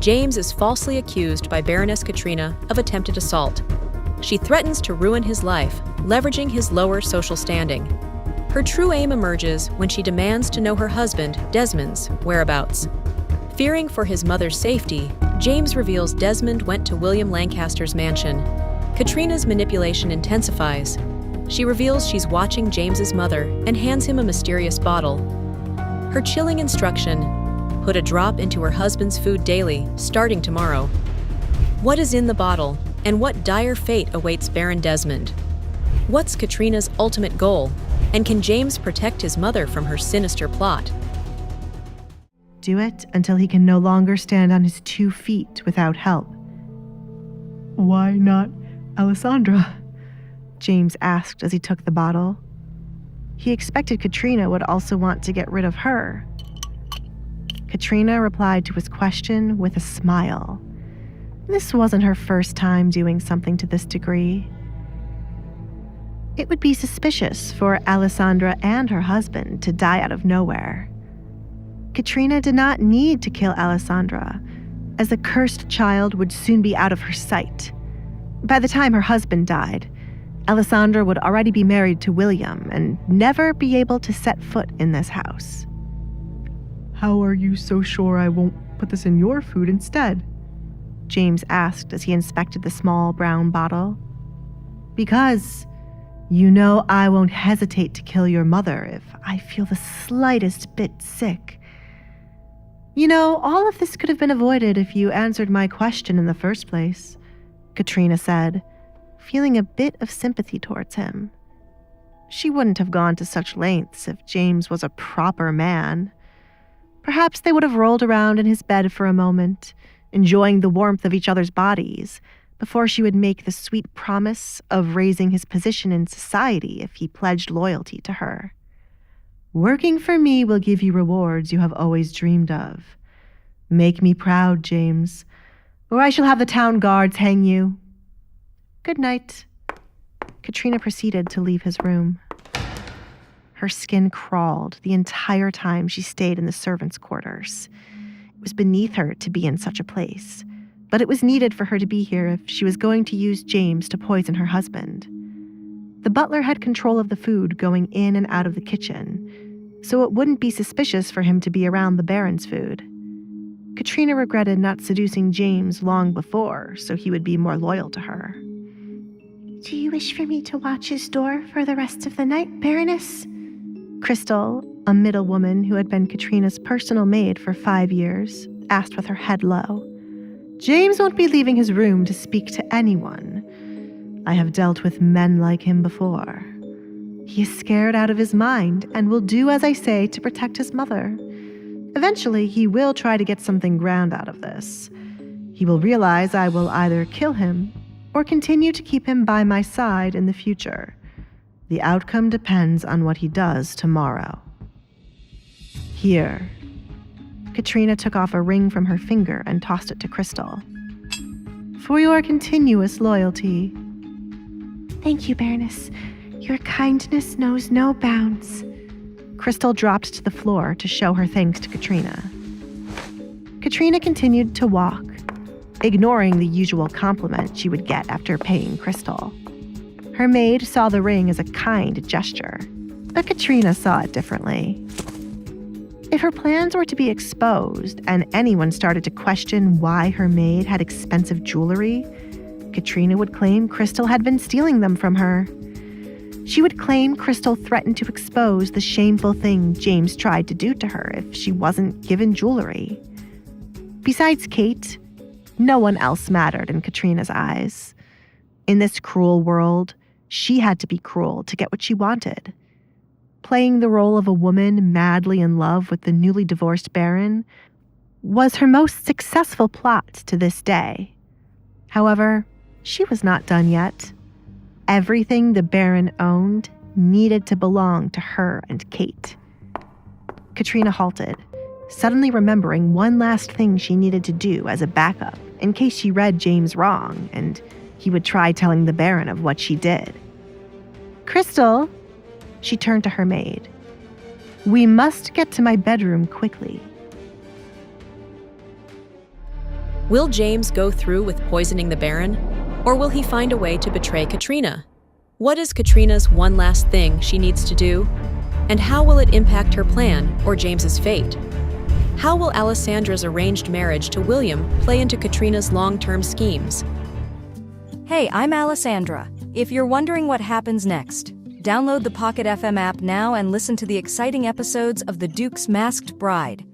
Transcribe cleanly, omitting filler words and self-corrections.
James is falsely accused by Baroness Katrina of attempted assault. She threatens to ruin his life, leveraging his lower social standing. Her true aim emerges when she demands to know her husband, Desmond's, whereabouts. Fearing for his mother's safety, James reveals Desmond went to William Lancaster's mansion. Katrina's manipulation intensifies. She reveals she's watching James's mother and hands him a mysterious bottle. Her chilling instruction: put a drop into her husband's food daily, starting tomorrow. What is in the bottle, and what dire fate awaits Baron Desmond? What's Katrina's ultimate goal, and can James protect his mother from her sinister plot? Do it until he can no longer stand on his 2 feet without help. Why not Alessandra? James asked as he took the bottle. He expected Katrina would also want to get rid of her. Katrina replied to his question with a smile. This wasn't her first time doing something to this degree. It would be suspicious for Alessandra and her husband to die out of nowhere. Katrina did not need to kill Alessandra, as the cursed child would soon be out of her sight. By the time her husband died, Alessandra would already be married to William and never be able to set foot in this house. How are you so sure I won't put this in your food instead? James asked as he inspected the small brown bottle. Because you know I won't hesitate to kill your mother if I feel the slightest bit sick. You know, all of this could have been avoided if you answered my question in the first place, Katrina said, feeling a bit of sympathy towards him. She wouldn't have gone to such lengths if James was a proper man. Perhaps they would have rolled around in his bed for a moment, enjoying the warmth of each other's bodies, before she would make the sweet promise of raising his position in society if he pledged loyalty to her. Working for me will give you rewards you have always dreamed of. Make me proud, James, or I shall have the town guards hang you. Good night. Katrina proceeded to leave his room. Her skin crawled the entire time she stayed in the servants' quarters. It was beneath her to be in such a place, but it was needed for her to be here if she was going to use James to poison her husband. The butler had control of the food going in and out of the kitchen, so it wouldn't be suspicious for him to be around the Baron's food. Katrina regretted not seducing James long before, so he would be more loyal to her. Do you wish for me to watch his door for the rest of the night, Baroness? Crystal, a middle woman who had been Katrina's personal maid for 5 years, asked with her head low. James won't be leaving his room to speak to anyone. I have dealt with men like him before. He is scared out of his mind and will do as I say to protect his mother. Eventually, he will try to get something grand out of this. He will realize I will either kill him or continue to keep him by my side in the future. The outcome depends on what he does tomorrow. Here. Katrina took off a ring from her finger and tossed it to Crystal. For your continuous loyalty. Thank you, Baroness. Your kindness knows no bounds. Crystal dropped to the floor to show her thanks to Katrina. Katrina continued to walk, ignoring the usual compliment she would get after paying Crystal. Her maid saw the ring as a kind gesture, but Katrina saw it differently. If her plans were to be exposed and anyone started to question why her maid had expensive jewelry, Katrina would claim Crystal had been stealing them from her. She would claim Crystal threatened to expose the shameful thing James tried to do to her if she wasn't given jewelry. Besides Kate, no one else mattered in Katrina's eyes. In this cruel world, she had to be cruel to get what she wanted. Playing the role of a woman madly in love with the newly divorced Baron was her most successful plot to this day. However, she was not done yet. Everything the Baron owned needed to belong to her and Kate. Katrina halted, suddenly remembering one last thing she needed to do as a backup in case she read James wrong and he would try telling the Baron of what she did. Crystal, she turned to her maid. We must get to my bedroom quickly. Will James go through with poisoning the Baron, or will he find a way to betray Katrina? What is Katrina's one last thing she needs to do? And how will it impact her plan or James's fate? How will Alessandra's arranged marriage to William play into Katrina's long-term schemes? Hey, I'm Alessandra. If you're wondering what happens next, download the Pocket FM app now and listen to the exciting episodes of The Duke's Masked Bride.